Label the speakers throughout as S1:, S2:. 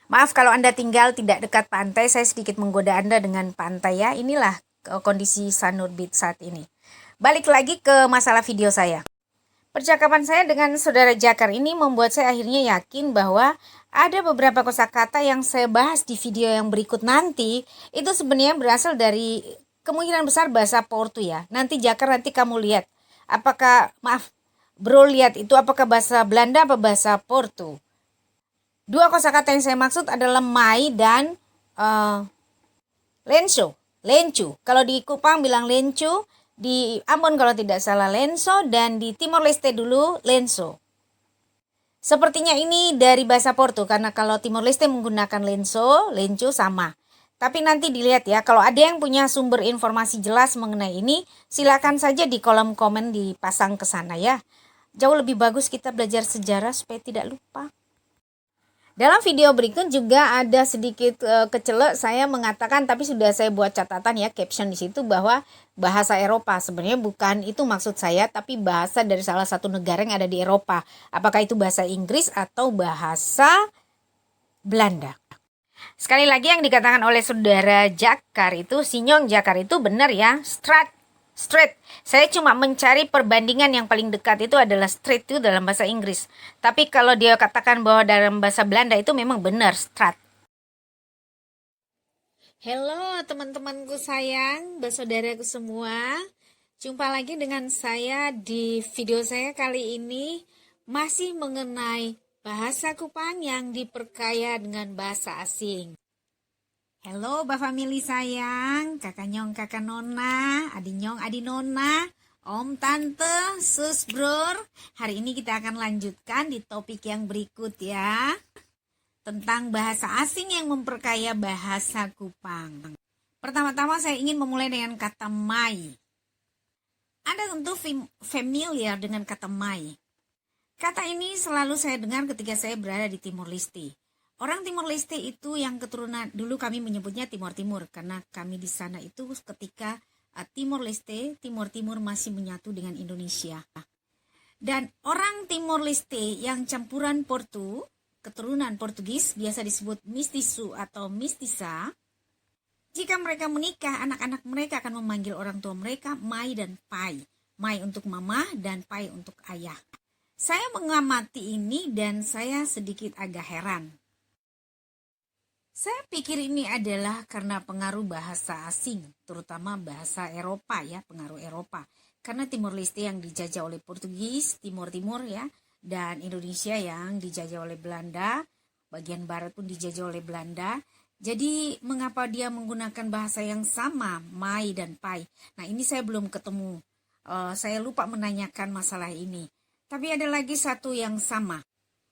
S1: Maaf kalau Anda tinggal tidak dekat pantai, saya sedikit menggoda Anda dengan pantai ya. Inilah kondisi Sanur Beach saat ini. Balik lagi ke masalah video saya. Percakapan saya dengan saudara Jakar ini membuat saya akhirnya yakin bahwa ada beberapa kosakata yang saya bahas di video yang berikut nanti itu sebenarnya berasal dari kemungkinan besar bahasa Portu ya. Nanti Jakar, nanti kamu lihat apakah, maaf, bro, lihat itu apakah bahasa Belanda apa bahasa Portu. Dua kosakata yang saya maksud adalah mai dan lenso, lencu. Kalau di Kupang bilang lencu, di Ambon kalau tidak salah lenso, dan di Timor Leste dulu lenso. Sepertinya ini dari bahasa Portu, karena kalau Timor Leste menggunakan lenso, lencu sama. Tapi nanti dilihat ya, kalau ada yang punya sumber informasi jelas mengenai ini, silakan saja di kolom komen dipasang ke sana ya. Jauh lebih bagus kita belajar sejarah supaya tidak lupa. Dalam video berikut juga ada sedikit kecelek saya mengatakan, tapi sudah saya buat catatan ya, caption di situ, bahwa bahasa Eropa. Sebenarnya bukan itu maksud saya, tapi bahasa dari salah satu negara yang ada di Eropa. Apakah itu bahasa Inggris atau bahasa Belanda? Sekali lagi yang dikatakan oleh saudara Jakar itu, Sinyong Jakar itu benar ya, straight. Saya cuma mencari perbandingan yang paling dekat itu adalah straight itu dalam bahasa Inggris. Tapi kalau dia katakan bahwa dalam bahasa Belanda itu memang benar, straight. Halo teman-temanku sayang, bersaudaraku semua. Jumpa lagi dengan saya di video saya kali ini masih mengenai bahasa Kupang yang diperkaya dengan bahasa asing. Halo Mbak Family sayang, kakak nyong, kakak nona, adi nyong, adi nona, om, tante, sus, bror. Hari ini kita akan lanjutkan di topik yang berikut ya, tentang bahasa asing yang memperkaya bahasa Kupang. Pertama-tama saya ingin memulai dengan kata mai. Anda tentu familiar dengan kata mai. Kata ini selalu saya dengar ketika saya berada di Timor Leste. Orang Timor Leste itu yang keturunan, dulu kami menyebutnya Timor Timur, karena kami di sana itu ketika Timor Leste, Timur Timur masih menyatu dengan Indonesia. Dan orang Timor Leste yang campuran Portu, keturunan Portugis, biasa disebut mistisu atau mistisa. Jika mereka menikah, anak-anak mereka akan memanggil orang tua mereka mai dan pai. Mai untuk mama dan pai untuk ayah. Saya mengamati ini dan saya sedikit agak heran. Saya pikir ini adalah karena pengaruh bahasa asing, terutama bahasa Eropa ya, pengaruh Eropa. Karena Timor Leste yang dijajah oleh Portugis, Timur Timur ya, dan Indonesia yang dijajah oleh Belanda, bagian barat pun dijajah oleh Belanda. Jadi mengapa dia menggunakan bahasa yang sama, mai dan pai? Nah ini saya belum ketemu, saya lupa menanyakan masalah ini. Tapi ada lagi satu yang sama,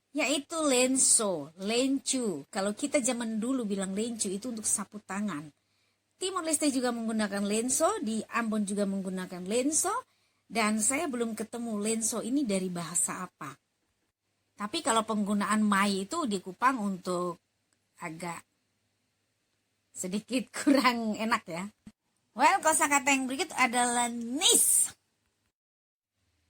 S1: yaitu lenso, lencu. Kalau kita zaman dulu bilang lencu itu untuk sapu tangan. Timor Leste juga menggunakan lenso, di Ambon juga menggunakan lenso, dan saya belum ketemu lenso ini dari bahasa apa. Tapi kalau penggunaan mai itu di Kupang untuk agak sedikit kurang enak ya. Well, kosakata yang berikut adalah nis.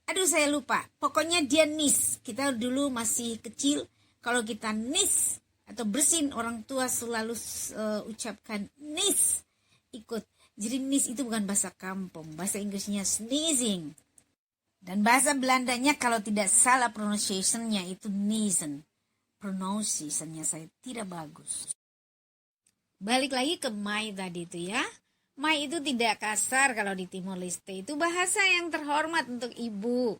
S1: Aduh saya lupa, pokoknya dia nis. Kita dulu masih kecil, kalau kita nis atau bersin, orang tua selalu ucapkan nis, ikut. Jadi nis itu bukan bahasa kampung, bahasa Inggrisnya sneezing. Dan bahasa Belandanya kalau tidak salah pronunciation-nya itu niesen. Pronunciation-nya saya tidak bagus. Balik lagi ke mai tadi itu ya. Mai itu tidak kasar kalau di Timor Leste, itu bahasa yang terhormat untuk ibu.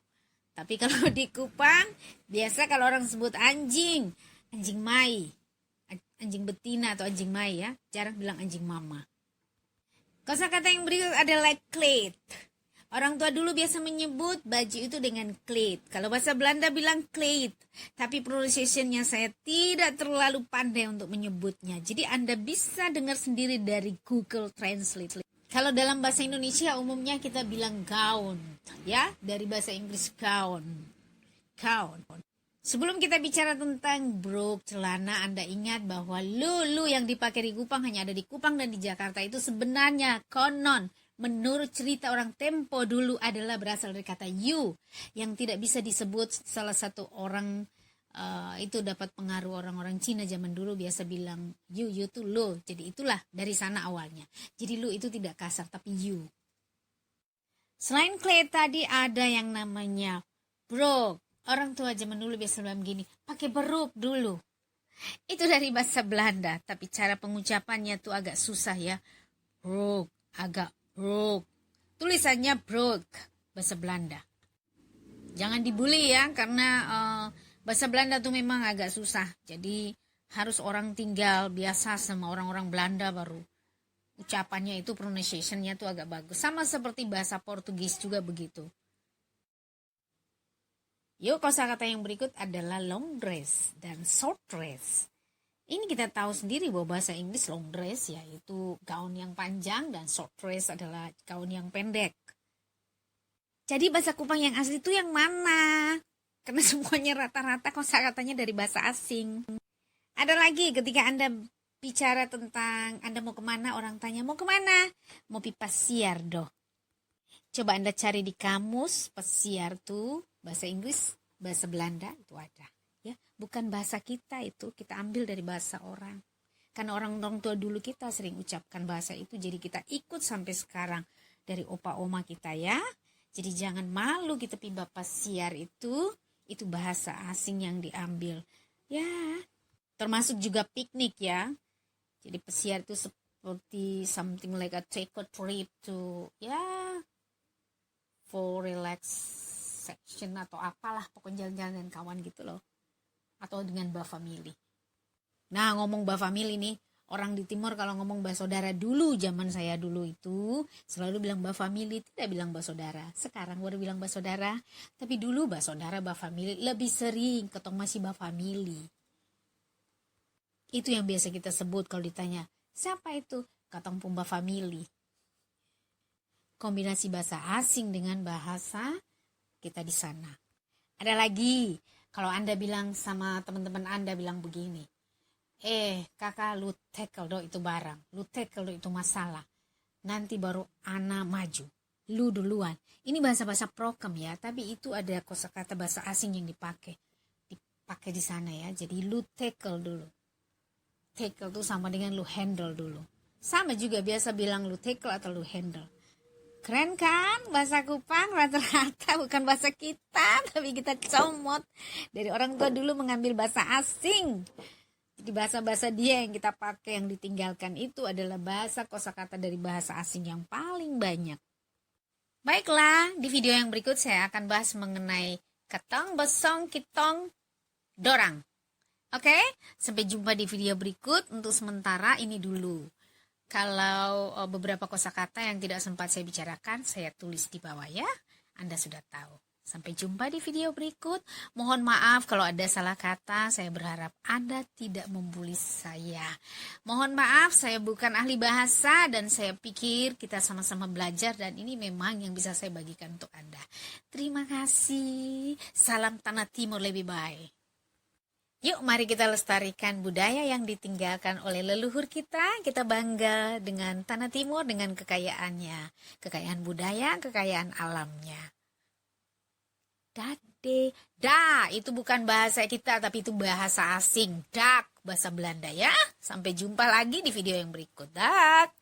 S1: Tapi kalau di Kupang, biasa kalau orang sebut anjing, anjing mai, anjing betina atau anjing mai ya, jarang bilang anjing mama. Kosakata yang berikut adalah kleed. Orang tua dulu biasa menyebut baju itu dengan kleed. Kalau bahasa Belanda bilang kleed, tapi pronunciation-nya saya tidak terlalu pandai untuk menyebutnya. Jadi Anda bisa dengar sendiri dari Google Translate. Kalau dalam bahasa Indonesia umumnya kita bilang gaun, ya, dari bahasa Inggris gaun. Gaun. Sebelum kita bicara tentang brok, celana, Anda ingat bahwa lulu yang dipakai di Kupang hanya ada di Kupang dan di Jakarta itu sebenarnya konon, menurut cerita orang Tempo dulu adalah berasal dari kata you, yang tidak bisa disebut salah satu orang itu dapat pengaruh orang-orang Cina zaman dulu biasa bilang you tuh lo. Jadi itulah dari sana awalnya. Jadi lo itu tidak kasar tapi you. Selain clay tadi ada yang namanya brook. Orang tua zaman dulu biasa bilang gini, pakai brook dulu. Itu dari bahasa Belanda, tapi cara pengucapannya tuh agak susah ya. Brook, agak brook. Tulisannya brook, bahasa Belanda. Jangan dibully ya, karena bahasa Belanda tuh memang agak susah. Jadi harus orang tinggal biasa sama orang-orang Belanda baru ucapannya itu, pronunciation-nya tuh agak bagus. Sama seperti bahasa Portugis juga begitu. Yuk, kosakata yang berikut adalah long dress dan short dress. Ini kita tahu sendiri bahwa bahasa Inggris long dress yaitu gaun yang panjang dan short dress adalah gaun yang pendek. Jadi bahasa Kupang yang asli itu yang mana? Karena semuanya rata-rata kosakatanya dari bahasa asing. Ada lagi ketika Anda bicara tentang Anda mau kemana, orang tanya mau kemana? Mau pi pasiar doh. Coba Anda cari di kamus, pasiar tuh bahasa Inggris, bahasa Belanda itu ada. Ya, bukan bahasa kita itu, kita ambil dari bahasa orang. Karena orang-orang tua dulu kita sering ucapkan bahasa itu, jadi kita ikut sampai sekarang dari opa oma kita ya. Jadi jangan malu kita pi pasiar itu bahasa asing yang diambil. Ya, termasuk juga piknik ya. Jadi pesiar itu seperti something like a take a trip to for relaxation atau apalah, pokoknya jalan-jalan dengan kawan gitu loh. Atau dengan bah family. Nah, ngomong bah family nih, orang di timur kalau ngomong bah saudara dulu, zaman saya dulu itu selalu bilang bah family, tidak bilang bah saudara. Sekarang baru bilang bah saudara, tapi dulu bah saudara, bah family lebih sering, ketong masih bah family. Itu yang biasa kita sebut kalau ditanya, siapa itu? Katong pumba family. Kombinasi bahasa asing dengan bahasa kita di sana. Ada lagi, kalau Anda bilang sama teman-teman Anda bilang begini, kakak lu tackle do itu barang, lu tackle do itu masalah. Nanti baru Ana maju, lu duluan. Ini bahasa-bahasa prokem ya, tapi itu ada kosakata bahasa asing yang dipakai di sana ya. Jadi lu tackle dulu. Tackle tuh sama dengan lu handle dulu. Sama juga biasa bilang lu tackle atau lu handle. Keren kan? Bahasa Kupang rata-rata bukan bahasa kita, tapi kita comot. Dari orang tua dulu mengambil bahasa asing. Jadi bahasa-bahasa dia yang kita pakai, yang ditinggalkan itu adalah bahasa kosakata dari bahasa asing yang paling banyak. Baiklah, di video yang berikut saya akan bahas mengenai ketong, besong, kitong, dorang. Oke, sampai jumpa di video berikut. Untuk sementara ini dulu. Kalau beberapa kosakata yang tidak sempat saya bicarakan, saya tulis di bawah ya. Anda sudah tahu. Sampai jumpa di video berikut. Mohon maaf kalau ada salah kata. Saya berharap Anda tidak membuli saya. Mohon maaf, saya bukan ahli bahasa dan saya pikir kita sama-sama belajar dan ini memang yang bisa saya bagikan untuk Anda. Terima kasih. Salam Tanah Timur lebih baik. Yuk, mari kita lestarikan budaya yang ditinggalkan oleh leluhur kita. Kita bangga dengan Tanah Timur, dengan kekayaannya. Kekayaan budaya, kekayaan alamnya. Dade, itu bukan bahasa kita, tapi itu bahasa asing. Dak, bahasa Belanda ya. Sampai jumpa lagi di video yang berikut. Dak.